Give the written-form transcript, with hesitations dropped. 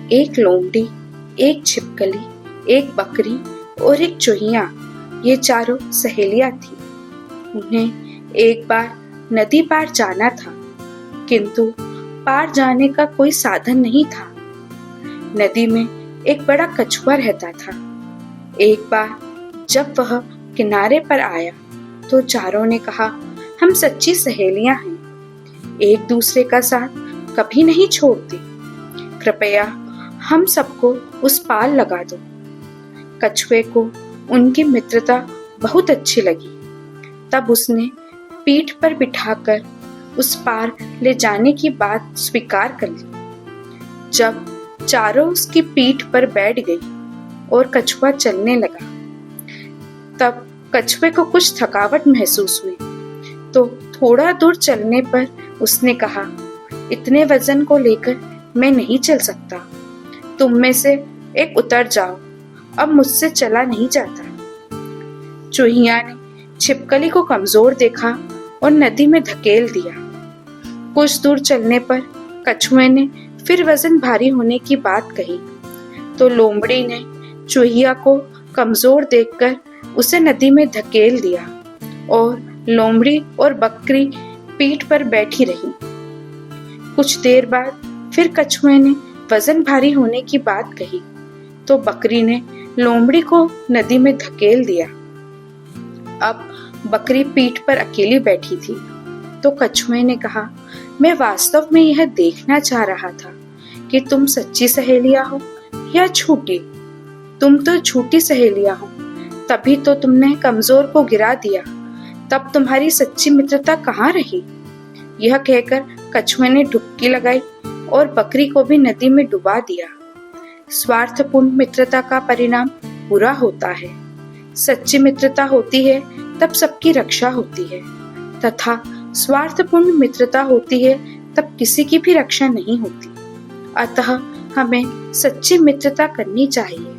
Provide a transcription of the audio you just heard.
एक लोमड़ी, एक छिपकली, एक बकरी और एक चूहिया, ये चारों सहेलियां थीं। उन्हें एक बार नदी पार जाना था, किंतु पार जाने का कोई साधन नहीं था। नदी में एक बड़ा कछुआ रहता था। एक बार जब वह किनारे पर आया तो चारों ने कहा, हम सच्ची सहेलियां हैं, एक दूसरे का साथ कभी नहीं छोड़ते, कृपया हम सबको उस पार लगा दो। कछुए को उनकी मित्रता बहुत अच्छी लगी। तब उसने पीठ पर बिठाकर उस पार ले जाने की बात स्वीकार कर ली। जब चारों उसकी पीठ पर बैठ गई और कछुआ चलने लगा, तब कछुए को कुछ थकावट महसूस हुई, तो थोड़ा दूर चलने पर उसने कहा, इतने वजन को लेकर मैं नहीं चल सकता, तुम में से एक उतर जाओ, अब मुझसे चला नहीं जाता। चूहिया ने छिपकली को कमजोर देखा और नदी में धकेल दिया। कुछ दूर चलने पर कछुए ने फिर वजन भारी होने की बात कही, तो लोमड़ी ने चूहिया को कमजोर देखकर उसे नदी में धकेल दिया और लोमड़ी और बकरी पीठ पर बैठी रही। कुछ देर बाद फिर कछुए ने वजन भारी होने की बात कही, तो बकरी ने लोमड़ी को नदी में धकेल दिया। अब बकरी पीठ पर अकेली बैठी थी, तो कछुए ने कहा, मैं वास्तव में यह देखना चाह रहा था कि तुम सच्ची सहेलियां हो या झूठी। तुम तो झूठी सहेलियां हो, तभी तो तुमने कमजोर को गिरा दिया, तब तुम्हारी सच्ची मित्रता कहाँ रही? यह कहकर कछुए ने डुबकी लगाई और बकरी को भी नदी में डुबा दिया। स्वार्थपूर्ण मित्रता का परिणाम बुरा होता है। सच्ची मित्रता होती है तब सबकी रक्षा होती है, तथा स्वार्थपूर्ण मित्रता होती है तब किसी की भी रक्षा नहीं होती। अतः हमें सच्ची मित्रता करनी चाहिए।